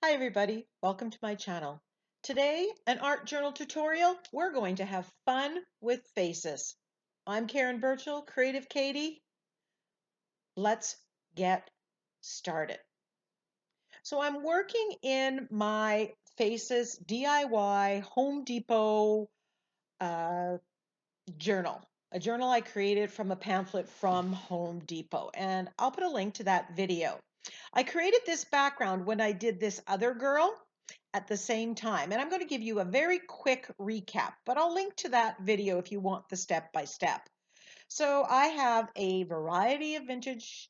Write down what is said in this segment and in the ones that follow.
Hi everybody, welcome to my channel. Today, an art journal tutorial. We're going to have fun with faces. I'm Karen Burchill, Creative Katie. Let's get started. So I'm working in my Faces DIY Home Depot journal, a journal I created from a pamphlet from Home Depot, and I'll put a link to that video. I created this background when I did this other girl at the same time, and I'm going to give you a very quick recap, but I'll link to that video if you want the step-by-step. So I have a variety of vintage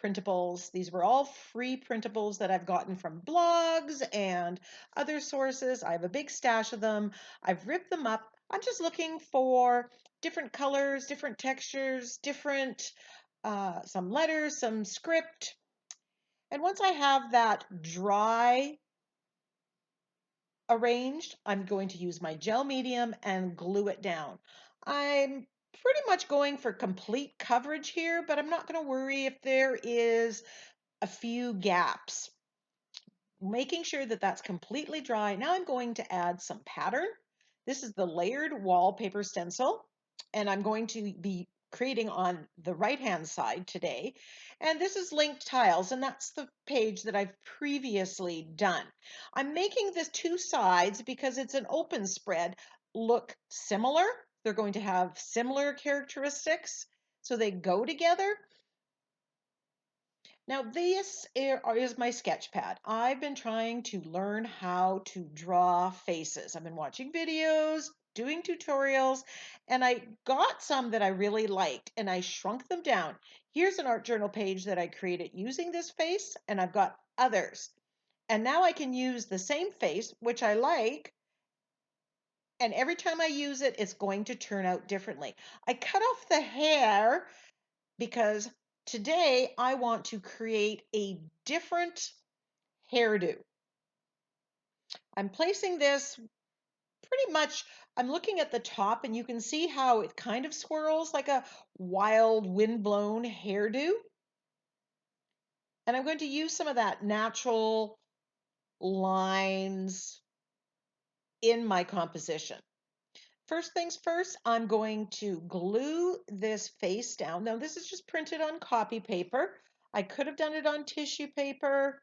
printables. These were all free printables that I've gotten from blogs and other sources. I have a big stash of them. I've ripped them up. I'm just looking for different colors, different textures, different, some letters, some script. And once I have that dry arranged, I'm going to use my gel medium and glue it down. I'm pretty much going for complete coverage here, but I'm not going to worry if there is a few gaps. Making sure that that's completely dry. Now I'm going to add some pattern. This is the layered wallpaper stencil, and I'm going to be creating on the right hand side today. And this is linked tiles, and that's the page that I've previously done. I'm making the two sides because it's an open spread look similar. They're going to have similar characteristics, so they go together. Now this is my sketch pad. I've been trying to learn how to draw faces. I've been watching videos, doing tutorials, and I got some that I really liked and I shrunk them down. Here's an art journal page that I created using this face, and I've got others. And now I can use the same face, which I like, and every time I use it, it's going to turn out differently. I cut off the hair because today I want to create a different hairdo. I'm placing this pretty much, I'm looking at the top and you can see how it kind of swirls like a wild windblown hairdo. And I'm going to use some of that natural lines in my composition. First things first, I'm going to glue this face down. Now this is just printed on copy paper. I could have done it on tissue paper.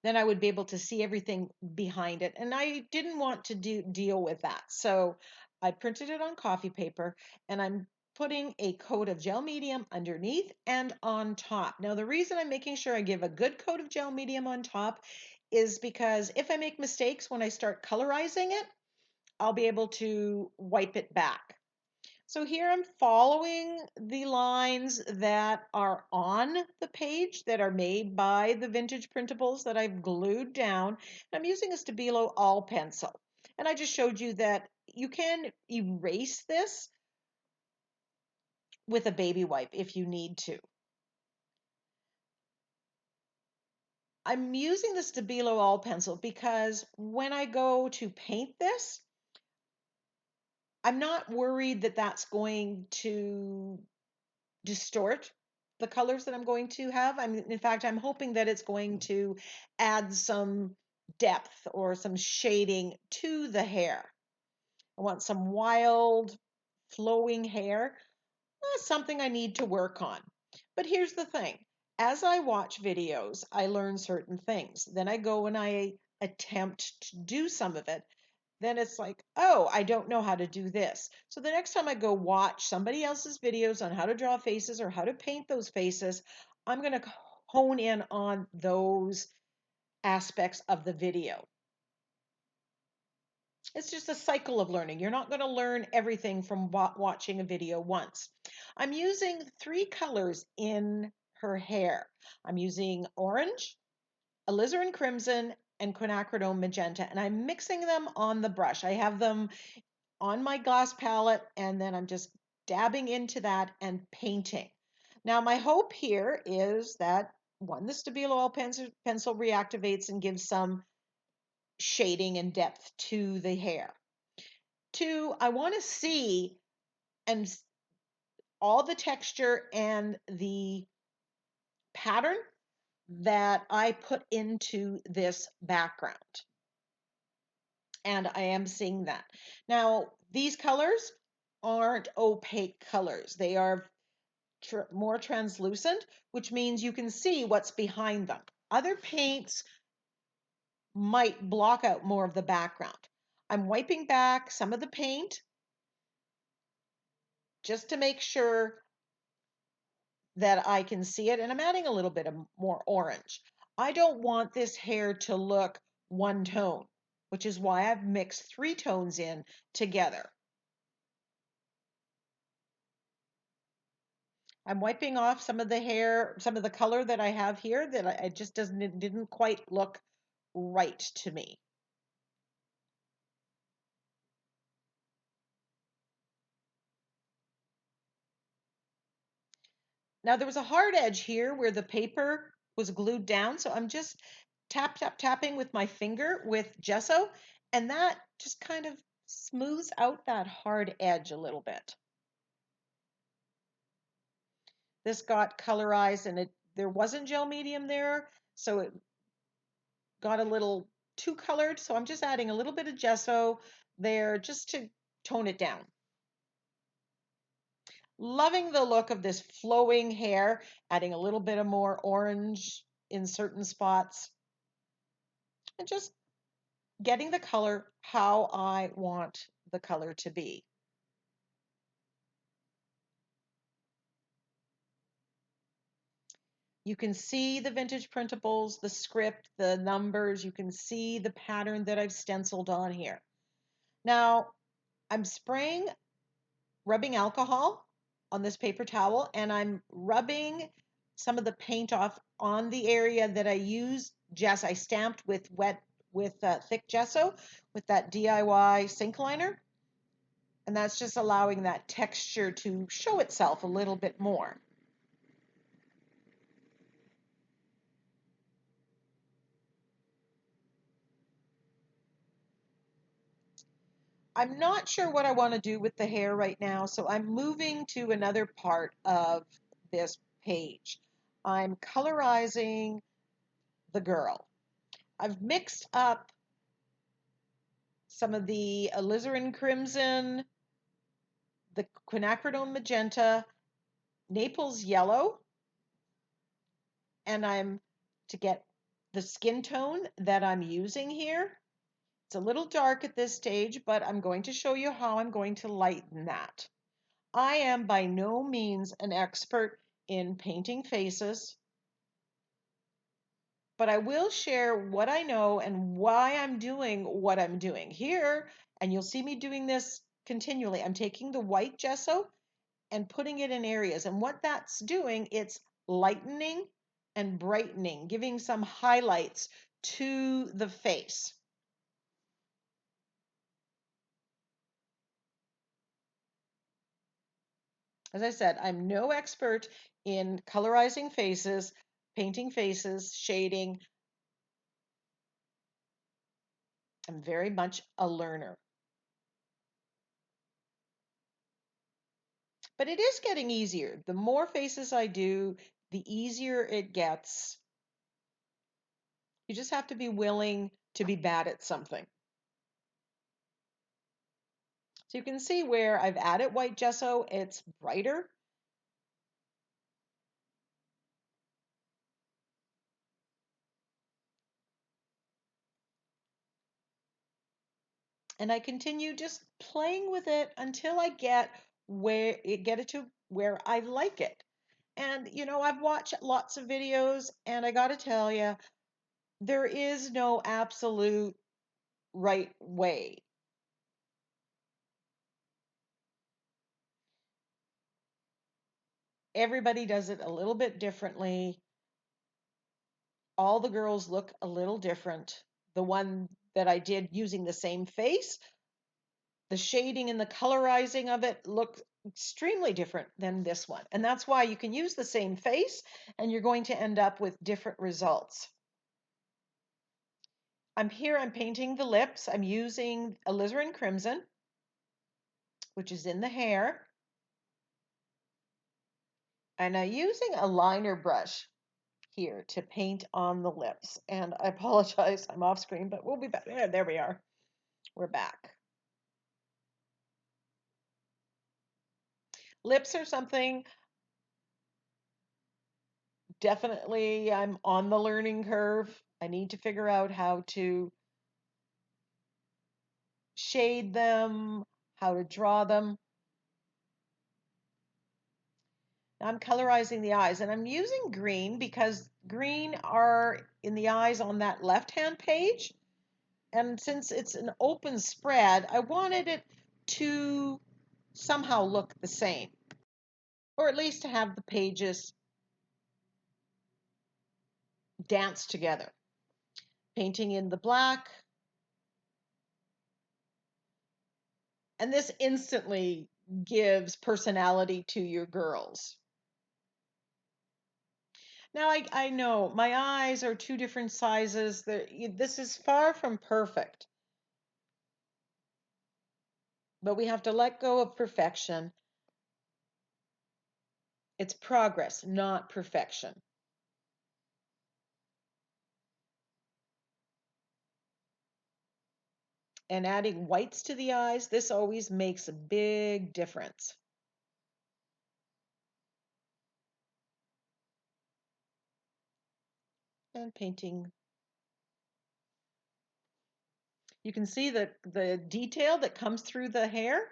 Then I would be able to see everything behind it. And I didn't want to deal with that. So I printed it on coffee paper and I'm putting a coat of gel medium underneath and on top. Now the reason I'm making sure I give a good coat of gel medium on top is because if I make mistakes when I start colorizing it, I'll be able to wipe it back. So here I'm following the lines that are on the page that are made by the vintage printables that I've glued down. I'm using a Stabilo all pencil. And I just showed you that you can erase this with a baby wipe if you need to. I'm using the Stabilo all pencil because when I go to paint this, I'm not worried that that's going to distort the colors that I'm going to have. In fact, I'm hoping that it's going to add some depth or some shading to the hair. I want some wild flowing hair. That's something I need to work on. But here's the thing. As I watch videos, I learn certain things. Then I go and I attempt to do some of it, then it's like, oh, I don't know how to do this. So the next time I go watch somebody else's videos on how to draw faces or how to paint those faces, I'm going to hone in on those aspects of the video. It's just a cycle of learning. You're not going to learn everything from watching a video once. I'm using 3 colors in her hair. I'm using orange, alizarin crimson, and quinacridone magenta, and I'm mixing them on the brush. I have them on my glass palette, and then I'm just dabbing into that and painting. Now my hope here is that one, the Stabilo oil pencil reactivates and gives some shading and depth to the hair. 2, I want to see and all the texture and the pattern that I put into this background. And I am seeing that. Now, these colors aren't opaque colors. They are more translucent, which means you can see what's behind them. Other paints might block out more of the background. I'm wiping back some of the paint just to make sure that I can see it, and I'm adding a little bit of more orange. I don't want this hair to look one tone, which is why I've mixed 3 tones in together. I'm wiping off some of the hair, some of the color that I have here that it just didn't quite look right to me. Now there was a hard edge here where the paper was glued down, so I'm just tapping with my finger with gesso, and that just kind of smooths out that hard edge a little bit. This got colorized and there wasn't gel medium there, so it got a little too colored, so I'm just adding a little bit of gesso there just to tone it down. Loving the look of this flowing hair, adding a little bit of more orange in certain spots, and just getting the color how I want the color to be. You can see the vintage printables, the script, the numbers. You can see the pattern that I've stenciled on here. Now, I'm rubbing alcohol on this paper towel, and I'm rubbing some of the paint off on the area that I used I stamped with thick gesso with that DIY sink liner. And that's just allowing that texture to show itself a little bit more. I'm not sure what I want to do with the hair right now, so I'm moving to another part of this page. I'm colorizing the girl. I've mixed up some of the alizarin crimson, the quinacridone magenta, Naples yellow, and to get the skin tone that I'm using here. It's a little dark at this stage, but I'm going to show you how I'm going to lighten that. I am by no means an expert in painting faces, but I will share what I know and why I'm doing what I'm doing here. And you'll see me doing this continually. I'm taking the white gesso and putting it in areas. And what that's doing, it's lightening and brightening, giving some highlights to the face. As I said, I'm no expert in colorizing faces, painting faces, shading. I'm very much a learner. But it is getting easier. The more faces I do, the easier it gets. You just have to be willing to be bad at something. So you can see where I've added white gesso, it's brighter. And I continue just playing with it until I get it to where I like it. And I've watched lots of videos, and I got to tell you, there is no absolute right way. Everybody does it a little bit differently. All the girls look a little different. The one that I did using the same face, the shading and the colorizing of it look extremely different than this one. And that's why you can use the same face and you're going to end up with different results. I'm painting the lips. I'm using alizarin crimson, which is in the hair. And I'm using a liner brush. here to paint on the lips. And I apologize, I'm off screen, but we'll be back. There we are. We're back. Lips are something definitely I'm on the learning curve. I need to figure out how to shade them, how to draw them. I'm colorizing the eyes, and I'm using green because green are in the eyes on that left-hand page. And since it's an open spread, I wanted it to somehow look the same, or at least to have the pages dance together. Painting in the black, and this instantly gives personality to your girls. Now, I know my eyes are two different sizes. This is far from perfect, but we have to let go of perfection. It's progress, not perfection. And adding whites to the eyes, this always makes a big difference. And painting. You can see the detail that comes through the hair.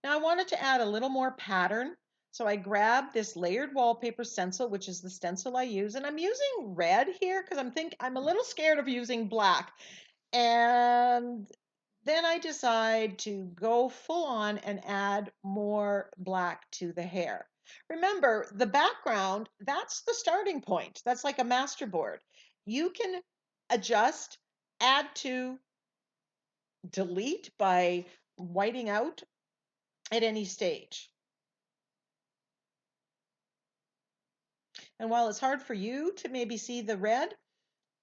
Now I wanted to add a little more pattern. So I grabbed this layered wallpaper stencil, which is the stencil I use, and I'm using red here because I'm a little scared of using black. And then I decide to go full on and add more black to the hair. Remember, the background, that's the starting point. That's like a masterboard. You can adjust, add to, delete by whiting out at any stage. And while it's hard for you to maybe see the red,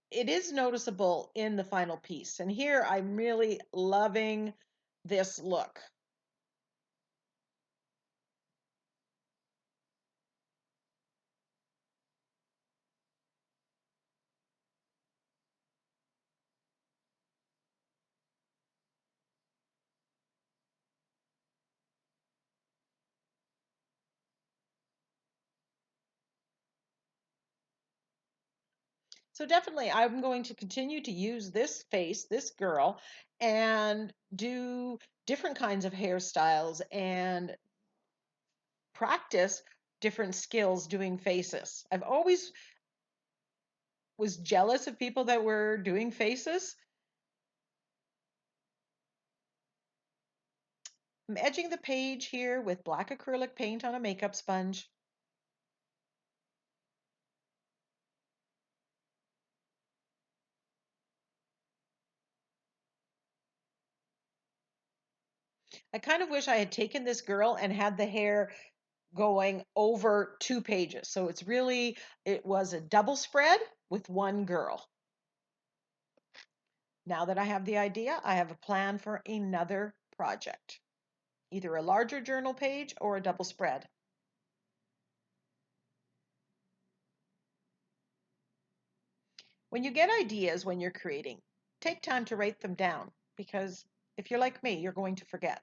it is noticeable in the final piece. And here I'm really loving this look. So definitely, I'm going to continue to use this face, this girl, and do different kinds of hairstyles and practice different skills doing faces. I've always was jealous of people that were doing faces. I'm edging the page here with black acrylic paint on a makeup sponge. I kind of wish I had taken this girl and had the hair going over 2 pages. So it was a double spread with one girl. Now that I have the idea, I have a plan for another project, either a larger journal page or a double spread. When you get ideas when you're creating, take time to write them down because if you're like me, you're going to forget.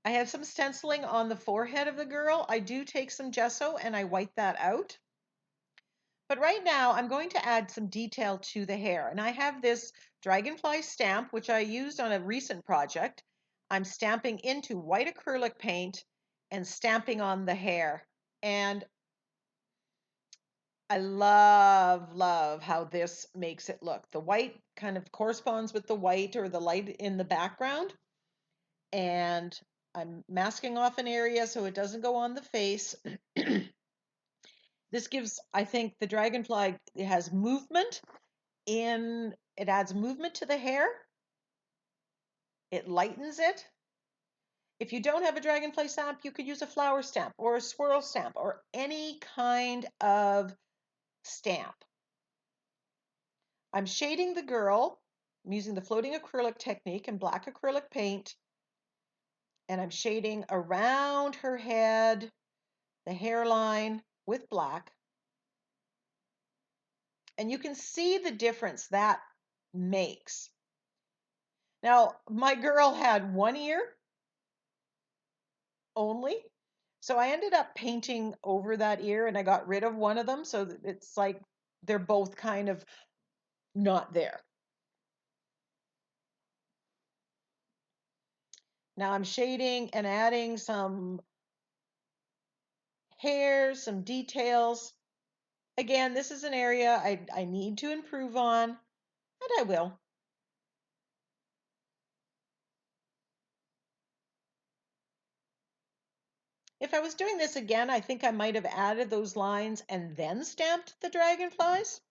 I have some stenciling on the forehead of the girl. I do take some gesso and I white that out. But right now I'm going to add some detail to the hair. And I have this dragonfly stamp, which I used on a recent project. I'm stamping into white acrylic paint and stamping on the hair. And I love how this makes it look. The white kind of corresponds with the white or the light in the background. And I'm masking off an area so it doesn't go on the face. This gives, I think, the dragonfly, it has movement it adds movement to the hair. It lightens it. If you don't have a dragonfly stamp, you could use a flower stamp or a swirl stamp or any kind of stamp. I'm shading the girl. I'm using the floating acrylic technique and black acrylic paint. And I'm shading around her head, the hairline with black. And you can see the difference that makes. Now, my girl had one ear only. So I ended up painting over that ear and I got rid of one of them. So that it's like they're both kind of not there. Now I'm shading and adding some hair, some details. Again, this is an area I need to improve on, and I will. If I was doing this again, I think I might have added those lines and then stamped the dragonflies.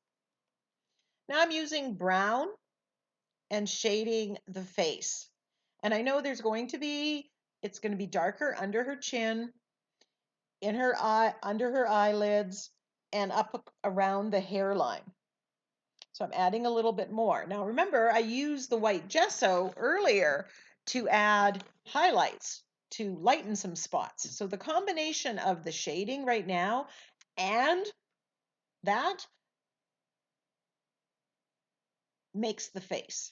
Now I'm using brown and shading the face. And I know it's going to be darker under her chin, in her eye, under her eyelids, and up around the hairline. So I'm adding a little bit more. Now remember, I used the white gesso earlier to add highlights, to lighten some spots. So the combination of the shading right now and that makes the face.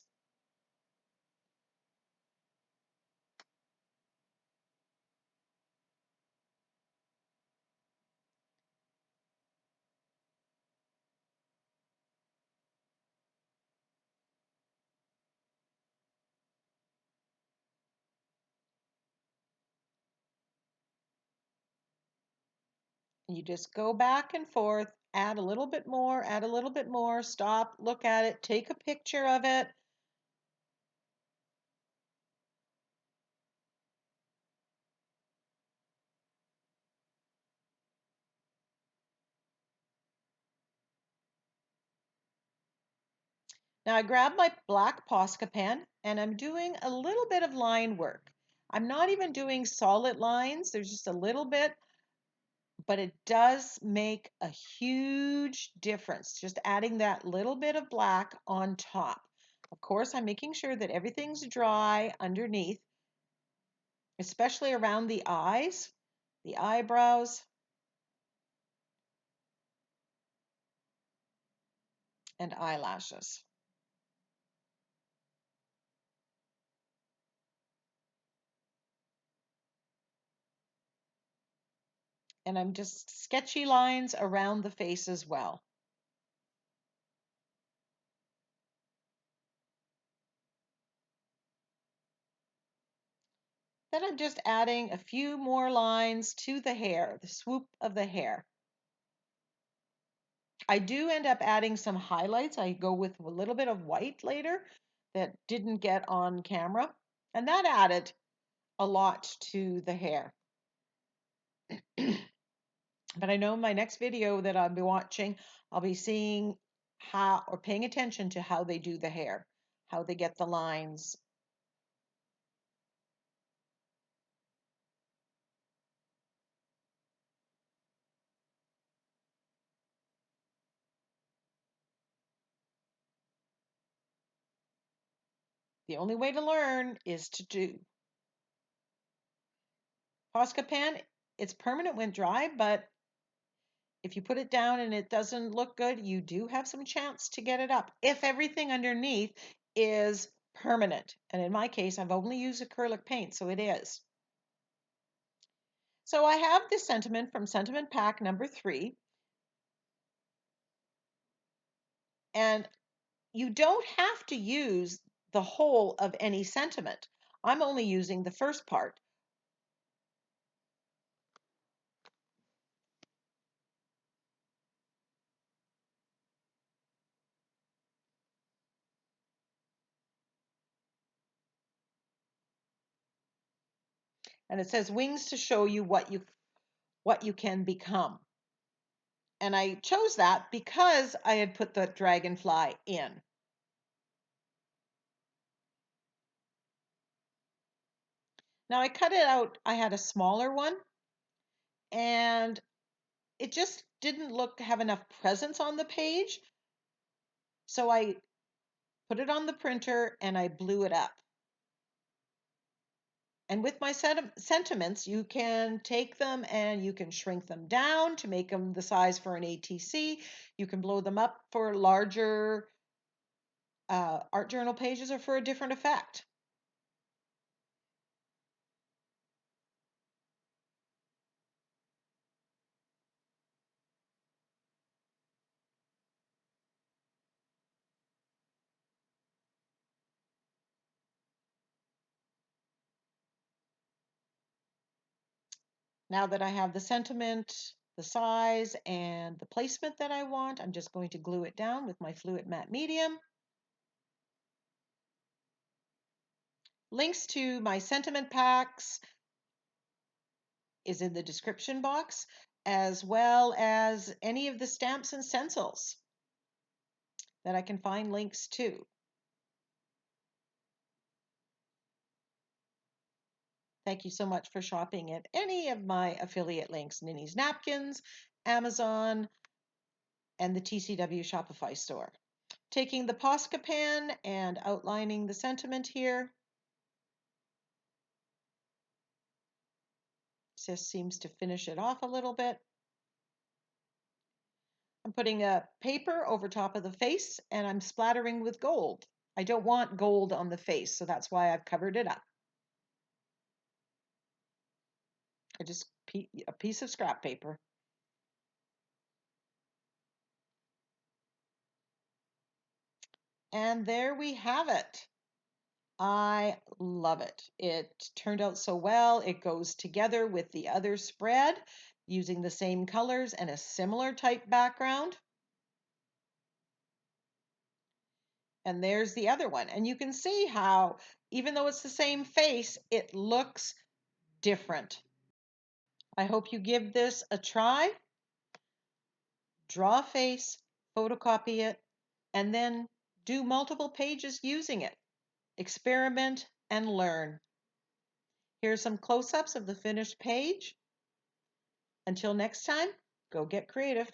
You just go back and forth, add a little bit more, add a little bit more, stop, look at it, take a picture of it. Now I grab my black Posca pen and I'm doing a little bit of line work. I'm not even doing solid lines, there's just a little bit, but it does make a huge difference, just adding that little bit of black on top. Of course, I'm making sure that everything's dry underneath, especially around the eyes, the eyebrows, and eyelashes. And I'm just sketchy lines around the face as well. Then I'm just adding a few more lines to the hair, the swoop of the hair. I do end up adding some highlights. I go with a little bit of white later that didn't get on camera, and that added a lot to the hair. But I know in my next video that I'll be watching, I'll be seeing how, or paying attention to how they do the hair, how they get the lines. The only way to learn is to do. Posca pen, it's permanent when dry, but if you put it down and it doesn't look good, you do have some chance to get it up if everything underneath is permanent. And in my case, I've only used acrylic paint, so it is. So I have this sentiment from sentiment pack number 3. And you don't have to use the whole of any sentiment. I'm only using the first part. And it says wings to show you what you can become. And I chose that because I had put the dragonfly in. Now I cut it out. I had a smaller one and it just didn't have enough presence on the page. So I put it on the printer and I blew it up. And with my sentiments, you can take them and you can shrink them down to make them the size for an ATC. You can blow them up for larger art journal pages or for a different effect. Now that I have the sentiment, the size, and the placement that I want, I'm just going to glue it down with my fluid matte medium. Links to my sentiment packs is in the description box, as well as any of the stamps and stencils that I can find links to. Thank you so much for shopping at any of my affiliate links, NinnysNapkins, Amazon, and the TCW Shopify store. Taking the Posca pen and outlining the sentiment here. Just seems to finish it off a little bit. I'm putting a paper over top of the face and I'm splattering with gold. I don't want gold on the face, so that's why I've covered it up. A piece of scrap paper. And there we have it. I love it. It turned out so well. It goes together with the other spread using the same colors and a similar type background. And there's the other one. And you can see how, even though it's the same face, it looks different. I hope you give this a try. Draw a face, photocopy it, and then do multiple pages using it. Experiment and learn. Here's some close-ups of the finished page. Until next time, go get creative.